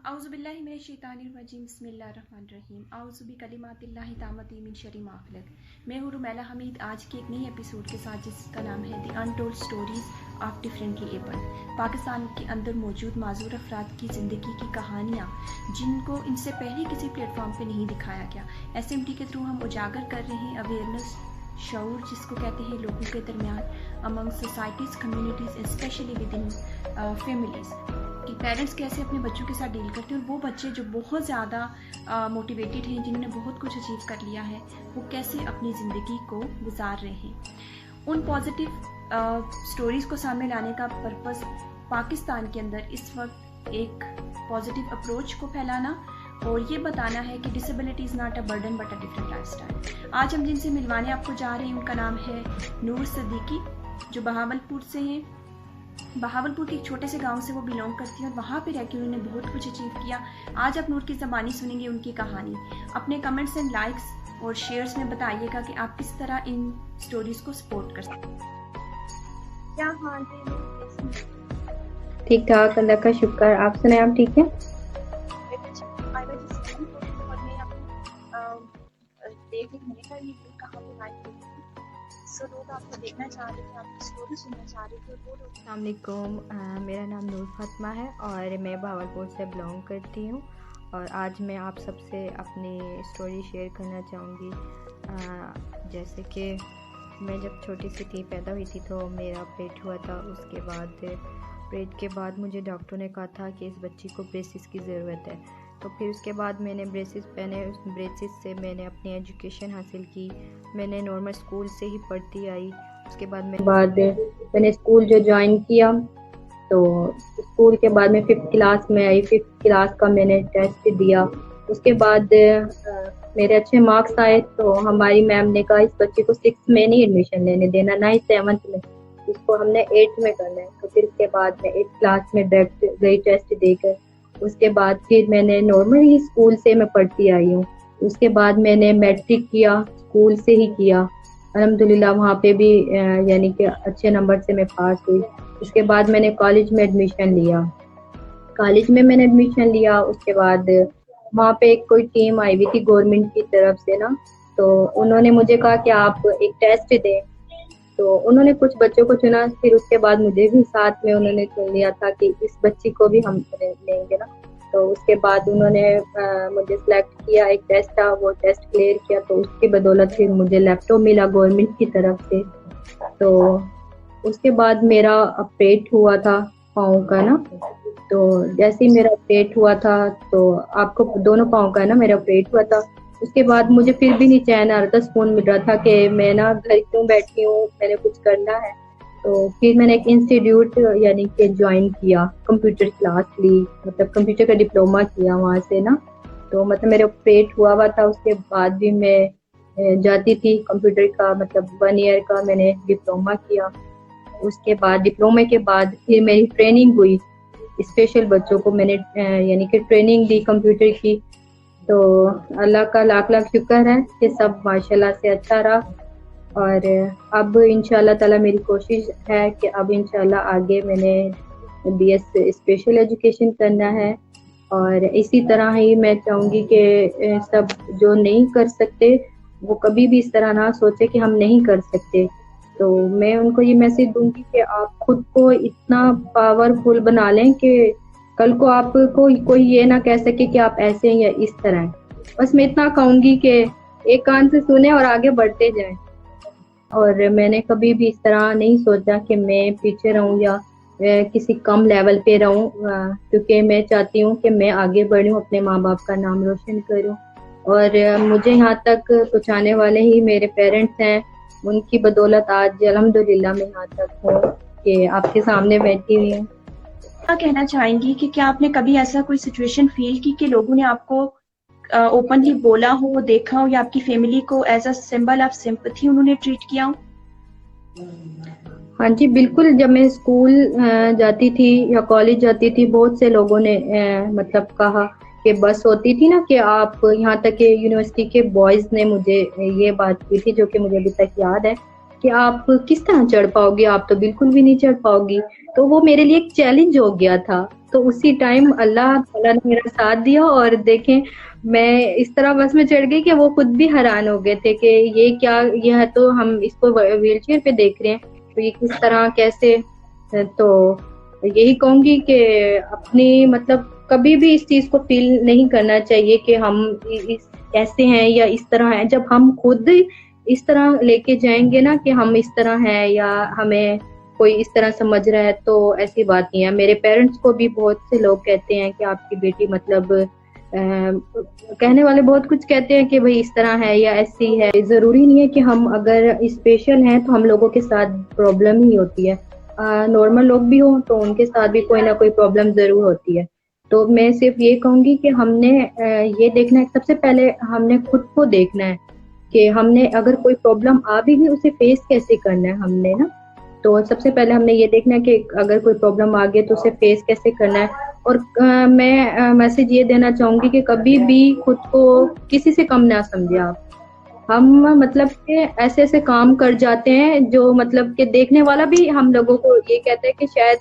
औज़ुबिल्लाहि मिनश्शैतानिर्रजीम बिस्मिल्लाहिर्रहमानिर्रहीम औज़ु बिकलिमातिल्लाहि ताम्मति मिन शर्रि मा खलक़। मैं हूँ रुमैला हमीद आज के एक नई एपिसोड के साथ जिसका नाम है the untold stories of differently abled. Pakistan के अंदर मौजूद माजूर अफराद की ज़िंदगी की कहानियाँ जिनको इनसे पहले किसी प्लेटफॉर्म पे नहीं दिखाया गया, SMT के थ्रू हम उजागर कर रहे हैं अवेयरनेस, शऊर जिसको कहते हैं लोगों के दरमियान, among societies, communities, specially with in families कि पेरेंट्स कैसे अपने बच्चों के साथ डील करते हैं और वो बच्चे जो बहुत ज़्यादा मोटिवेटेड हैं, जिन्होंने बहुत कुछ अचीव कर लिया है, वो कैसे अपनी ज़िंदगी को गुजार रहे हैं। उन पॉजिटिव स्टोरीज़ को सामने लाने का पर्पस पाकिस्तान के अंदर इस वक्त एक पॉजिटिव अप्रोच को फैलाना और ये बताना है कि disability is not a burden but a different lifestyle. आज हम जिनसे मिलवाने आपको जा रहे हैं उनका नाम है नूर सिद्दीकी, जो बहावलपुर से हैं। बहावलपुर के एक छोटे से गांव से वो बिलोंग करती हैं और वहाँ पे रह के उन्होंने बहुत कुछ अचीव किया। आज आप नूर की ज़बानी सुनेंगे उनकी कहानी। अपने कमेंट्स एंड लाइक्स और शेयर्स में बताइएगा कि आप किस तरह इन स्टोरीज को सपोर्ट कर सकते हैं। क्या हाल है? ठीक ठाक, अल्लाह का शुक्र। आप सुनाए, आप ठीक हैं? अस्सलामुअलैकुम, मेरा नाम नूर फातिमा है और मैं बहावलपुर से बिलोंग करती हूँ और आज मैं आप सबसे अपनी स्टोरी शेयर करना चाहूँगी। जैसे कि मैं जब छोटी सी थी, पैदा हुई थी, तो मेरा ऑपरेट हुआ था। उसके बाद ऑपरेट के बाद मुझे डॉक्टर ने कहा था कि इस बच्ची को ब्रेसिस की ज़रूरत है। तो फिर उसके बाद मैंने ब्रेसिस पहने, उस ब्रेसिस से मैंने अपनी एजुकेशन हासिल की। मैंने नॉर्मल स्कूल से ही पढ़ती आई। उसके बाद मैंने स्कूल जो ज्वाइन किया, तो स्कूल के बाद मैं 5th क्लास में आई। 5th क्लास का मैंने टेस्ट दिया। उसके बाद मेरे अच्छे मार्क्स आए, तो हमारी मैम ने कहा इस बच्चे को 6th में नहीं एडमिशन लेने देना, ना ही 7th में, इसको हमने 8th में करना है। तो फिर उसके बाद मैं 8th क्लास में बैठ गई टेस्ट देकर। उसके बाद फिर मैंने नॉर्मल ही स्कूल से मैं पढ़ती आई हूँ। उसके बाद मैंने मैट्रिक किया, स्कूल से ही किया। अल्हम्दुलिल्लाह वहाँ पे भी यानी कि अच्छे नंबर से मैं पास हुई। उसके बाद मैंने कॉलेज में एडमिशन लिया। कॉलेज में मैंने एडमिशन लिया। उसके बाद वहाँ पे एक कोई टीम आई हुई थी गवर्नमेंट की तरफ से ना, तो उन्होंने मुझे कहा कि आप एक टेस्ट दें। तो उन्होंने कुछ बच्चों को चुना, फिर उसके बाद मुझे भी साथ में उन्होंने चुन लिया था कि इस बच्ची को भी हम लेंगे ना। तो उसके बाद उन्होंने मुझे सिलेक्ट किया। एक टेस्ट था, वो टेस्ट क्लियर किया, तो उसकी बदौलत फिर मुझे लैपटॉप मिला गवर्नमेंट की तरफ से। तो उसके बाद मेरा ऑपरेट हुआ था पाँव का ना। तो जैसे ही मेरा ऑपरेट हुआ था, तो आपको दोनों पाँव का है ना, मेरा ऑपरेट हुआ था। उसके बाद मुझे फिर भी नहीं चैन आ रहा था, सुकून मिल रहा था कि मैं ना घर क्यों बैठी हूँ, मैंने कुछ करना है। तो फिर मैंने एक इंस्टीट्यूट यानी कि ज्वाइन किया, कंप्यूटर क्लास ली, मतलब कंप्यूटर का डिप्लोमा किया वहाँ से ना। तो मतलब मेरा ऑपरेट हुआ था। उसके बाद भी मैं जाती थी कंप्यूटर का, मतलब 1 ईयर का मैंने डिप्लोमा किया। उसके बाद डिप्लोमे के बाद फिर मेरी ट्रेनिंग हुई। स्पेशल बच्चों को मैंने यानी कि ट्रेनिंग दी कंप्यूटर की। तो अल्लाह का लाख लाख शुक्र है कि सब माशाल्लाह से अच्छा रहा। और अब इंशाल्लाह ताला मेरी कोशिश है कि अब इंशाल्लाह आगे मैंने BS स्पेशल एजुकेशन करना है। और इसी तरह ही मैं चाहूँगी कि सब जो नहीं कर सकते वो कभी भी इस तरह ना सोचे कि हम नहीं कर सकते। तो मैं उनको ये मैसेज दूंगी कि आप खुद को इतना पावरफुल बना लें कि कल को आपको कोई ये ना कह सके कि आप ऐसे हैं या इस तरह हैं। बस मैं इतना कहूँगी कि एक कान से सुने और आगे बढ़ते जाएं। और मैंने कभी भी इस तरह नहीं सोचा कि मैं पीछे रहूं या किसी कम लेवल पे रहूं, क्योंकि मैं चाहती हूं कि मैं आगे बढ़ूं, अपने माँ बाप का नाम रोशन करूं। और मुझे यहाँ तक पहुँचाने वाले ही मेरे पेरेंट्स हैं। उनकी बदौलत आज अल्हम्दुलिल्लाह मैं यहाँ तक हूँ कि आपके सामने बैठी हुई हूँ। क्या कहना चाहेंगी कि क्या आपने कभी ऐसा कोई सिचुएशन फील की कि लोगों ने आपको ओपनली बोला हो, देखा हो, या आपकी फैमिली को as a symbol of sympathy उन्होंने ट्रीट किया हो? हाँ जी, बिल्कुल। जब मैं स्कूल जाती थी या कॉलेज जाती थी, बहुत से लोगों ने मतलब कहा कि बस होती थी ना कि आप यहाँ तक के यूनिवर्सिटी के बॉयज ने मुझे ये बात की थी, जो कि मुझे अभी तक याद है, कि आप किस तरह चढ़ पाओगी, आप तो बिल्कुल भी नहीं चढ़ पाओगी। तो वो मेरे लिए एक चैलेंज हो गया था। तो उसी टाइम अल्लाह ताला ने मेरा साथ दिया, और देखें मैं इस तरह बस में चढ़ गई कि वो खुद भी हैरान हो गए थे कि ये क्या, ये है तो हम इसको व्हील चेयर पे देख रहे हैं, तो ये किस तरह कैसे। तो यही कहूंगी कि अपनी मतलब कभी भी इस चीज को फील नहीं करना चाहिए कि हम इस कैसे हैं या इस तरह हैं। जब हम खुद इस तरह लेके जाएंगे ना कि हम इस तरह हैं या हमें कोई इस तरह समझ रहा है, तो ऐसी बात नहीं है। मेरे पेरेंट्स को भी बहुत से लोग कहते हैं कि आपकी बेटी मतलब कहने वाले बहुत कुछ कहते हैं कि भाई इस तरह है या ऐसी है। जरूरी नहीं है कि हम अगर स्पेशल हैं तो हम लोगों के साथ प्रॉब्लम ही होती है। नॉर्मल लोग भी हो तो उनके साथ भी कोई ना कोई प्रॉब्लम जरूर होती है। तो मैं सिर्फ ये कहूंगी कि हमने ये देखना है, सबसे पहले हमने खुद को देखना है कि हमने अगर कोई प्रॉब्लम आ भी गई उसे फेस कैसे करना है हमने ना। तो सबसे पहले हमने ये देखना है कि अगर कोई प्रॉब्लम आ गई तो उसे फेस कैसे करना है। और मैं मैसेज ये देना चाहूंगी कि कभी भी खुद को किसी से कम ना समझे आप। हम मतलब कि ऐसे ऐसे काम कर जाते हैं जो मतलब कि देखने वाला भी हम लोगों को ये कहता है कि शायद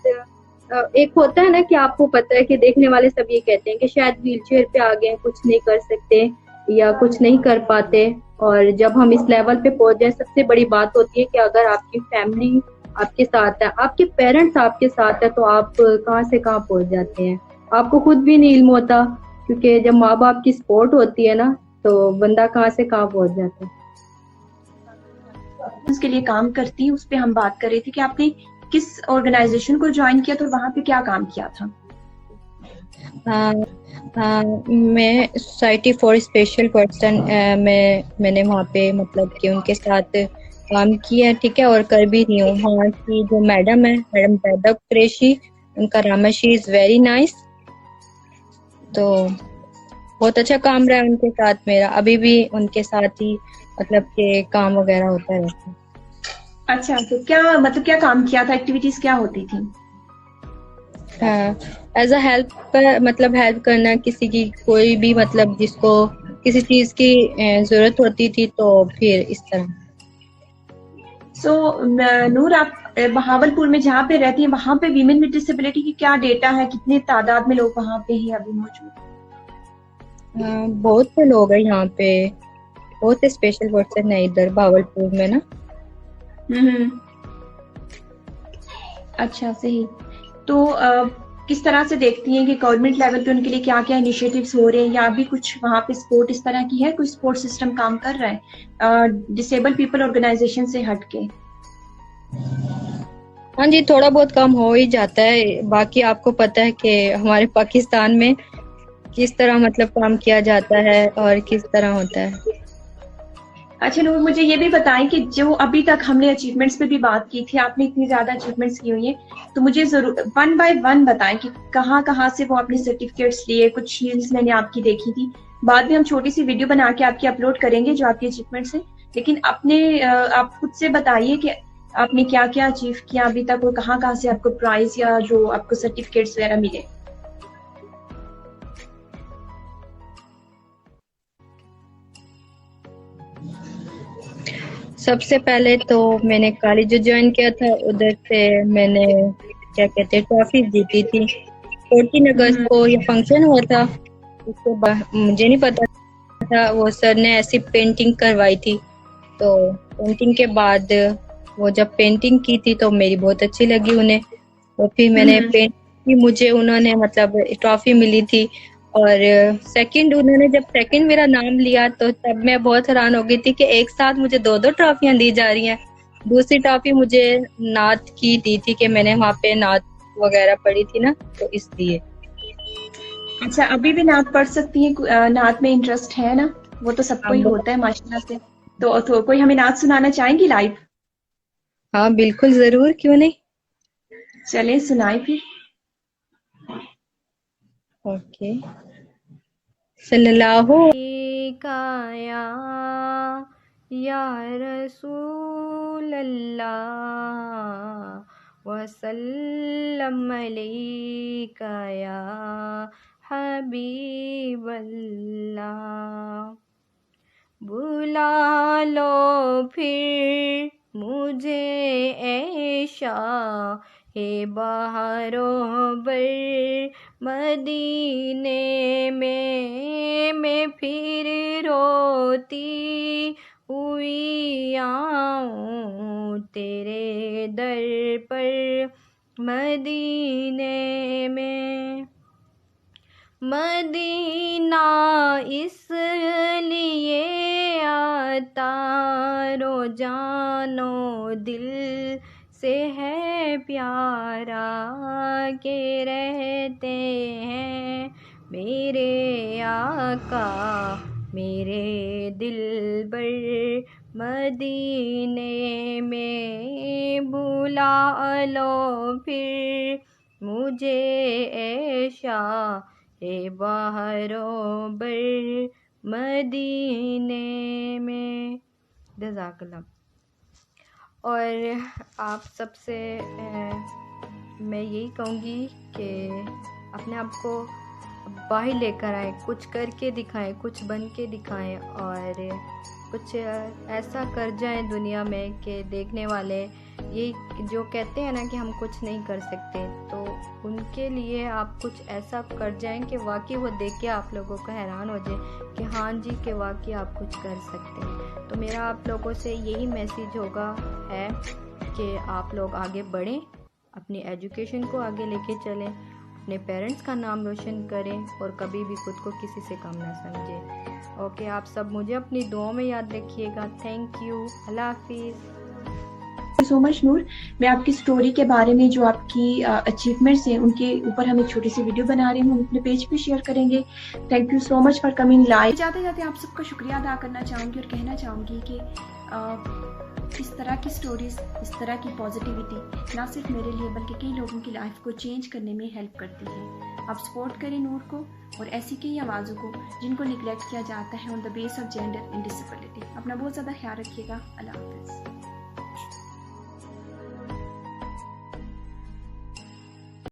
एक होता है ना कि आपको पता है कि देखने वाले सब ये कहते हैं कि शायद व्हील चेयर पे आ गए, कुछ नहीं कर सकते या कुछ नहीं कर पाते। और जब हम इस लेवल पे पहुंच जाए, सबसे बड़ी बात होती है कि अगर आपकी फैमिली आपके साथ है, आपके पेरेंट्स आपके साथ है, तो आप कहाँ से कहाँ पहुंच जाते हैं, आपको खुद भी नहीं इल्म होता। क्योंकि जब माँ बाप की सपोर्ट होती है ना, तो बंदा कहाँ से कहाँ पहुंच जाता है। उसके लिए काम करती है, उस पे हम बात कर रहे थे कि आपने किस ऑर्गेनाइजेशन को ज्वाइन किया था और वहाँ पे क्या काम किया था। मैं सोसाइटी फॉर स्पेशल पर्सन मैंने वहाँ पे मतलब कि उनके साथ काम किया है, ठीक है, और कर भी रही हूँ। वहाँ की जो मैडम है, मैडम पैदा कुरैशी, उनका Rama, she is very nice. तो बहुत अच्छा काम रहा है उनके साथ मेरा, अभी भी उनके साथ ही मतलब के काम वगैरह होता रहता है। अच्छा, तो क्या मतलब क्या काम किया था, एक्टिविटीज क्या होती थी। एज अ हेल्प मतलब हेल्प करना किसी की, कोई भी मतलब जिसको किसी चीज की जरूरत होती थी, तो फिर इस तरह। सो नूर, आप बहावलपुर में जहाँ पे रहती हैं वहाँ पे वीमेन विद डिसेबिलिटी की क्या डेटा है, कितने तादाद में लोग वहाँ पे हैं अभी मौजूद। बहुत से लोग हैं यहाँ पे, बहुत से स्पेशल पर्सन है इधर बहावलपुर में ना। अच्छा, सही। तो किस तरह से देखती हैं कि गवर्नमेंट लेवल पे उनके लिए क्या क्या इनिशिएटिव्स हो रहे हैं, या अभी कुछ वहाँ पे सपोर्ट इस तरह की है, कोई सपोर्ट सिस्टम काम कर रहा है डिसेबल पीपल ऑर्गेनाइजेशन से हटके। हाँ जी, थोड़ा बहुत काम हो ही जाता है। बाकी आपको पता है कि हमारे पाकिस्तान में किस तरह मतलब काम किया जाता है और किस तरह होता है। अच्छा नूर, मुझे ये भी बताएं कि जो अभी तक हमने अचीवमेंट्स पे भी बात की थी, आपने इतनी ज्यादा अचीवमेंट्स की हुई हैं, तो मुझे जरूर वन बाय वन बताएं कि कहाँ कहाँ से वो अपने सर्टिफिकेट्स लिए। कुछ रील्स मैंने आपकी देखी थी, बाद में हम छोटी सी वीडियो बना के आपकी अपलोड करेंगे जो आपकी अचीवमेंट्स हैं। लेकिन अपने आप खुद से बताइए कि आपने क्या क्या अचीव किया अभी तक और कहाँ कहाँ से आपको प्राइज या जो आपको सर्टिफिकेट्स वगैरह मिले। सबसे पहले तो मैंने कॉलेज जो ज्वाइन किया था, उधर से मैंने क्या कहते हैं ट्रॉफी जीती थी। 14 अगस्त को ये फंक्शन हुआ था, उसके बाद मुझे नहीं पता था, वो सर ने ऐसी पेंटिंग करवाई थी। तो पेंटिंग के बाद वो जब पेंटिंग की थी तो मेरी बहुत अच्छी लगी उन्हें, तो फिर मैंने पेंट की, मुझे उन्होंने मतलब ट्रॉफी मिली थी। और सेकंड, उन्होंने जब सेकंड मेरा नाम लिया तो तब मैं बहुत हैरान हो गई थी कि एक साथ मुझे दो दो ट्रॉफियां दी जा रही हैं। दूसरी ट्रॉफी मुझे नात की दी थी कि मैंने वहाँ पे नात वगैरह पढ़ी थी ना, तो इसलिए। अच्छा, अभी भी नात पढ़ सकती हैं, नात में इंटरेस्ट है ना, वो तो सबको ही होता है माशाल्लाह से। तो कोई हमें नात सुनाना चाहेंगी लाइव। हाँ बिल्कुल, जरूर, क्यों नहीं। चले सुनाए फिर। ओके। सल्लल्लाहु काया या रसूल अल्लाह वसल्लम अलैका या हबीब अल्लाह। बुला लो फिर मुझे ऐशा हे बहारों बर मदीने में मैं फिर रोती हुई आऊँ तेरे दर पर। मदीने में मदीना इसलिए आता रोजानो दिल से है प्यारा के रहते हैं मेरे आका मेरे दिलबर। मदीने में बुला लो फिर मुझे ऐशा ए बहरों बर। मदीने में। जज़ाकल्लाह। और आप सबसे मैं यही कहूँगी कि अपने आप को बाहर लेकर आए, कुछ करके दिखाएं, कुछ बन के दिखाएं और कुछ ऐसा कर जाएं दुनिया में कि देखने वाले ये जो कहते हैं ना कि हम कुछ नहीं कर सकते, तो उनके लिए आप कुछ ऐसा कर जाएं कि वाकई वो देख के आप लोगों को हैरान हो जाए कि हाँ जी कि वाकई आप कुछ कर सकते हैं। तो मेरा आप लोगों से यही मैसेज होगा है कि आप लोग आगे बढ़ें, अपनी एजुकेशन को आगे लेके चलें, अपने पेरेंट्स का नाम रोशन करें और कभी भी खुद को किसी से कम ना समझें। ओके, आप सब मुझे अपनी दुआओं में याद रखिएगा। Thank you. अल्लाह हाफिज़। Thank you so much Noor. मैं आपकी स्टोरी के बारे में जो आपकी अचीवमेंट्स हैं उनके ऊपर हम एक छोटी सी वीडियो बना रहे हैं, अपने पेज पे शेयर करेंगे। Thank you so much for coming live. जाते जाते आप सबका शुक्रिया अदा करना चाहूँगी और कहना चाहूँगी कि इस तरह की स्टोरीज़, इस तरह की पॉजिटिविटी ना सिर्फ मेरे लिए बल्कि कई लोगों की लाइफ को चेंज करने में हेल्प करती है। आप सपोर्ट करें नूर को और ऐसी कई आवाज़ों को जिनको निगलेक्ट किया जाता है on the base of gender and disability. अपना बहुत ज़्यादा ख्याल रखिएगा। अल्लाह हाफ़िज़।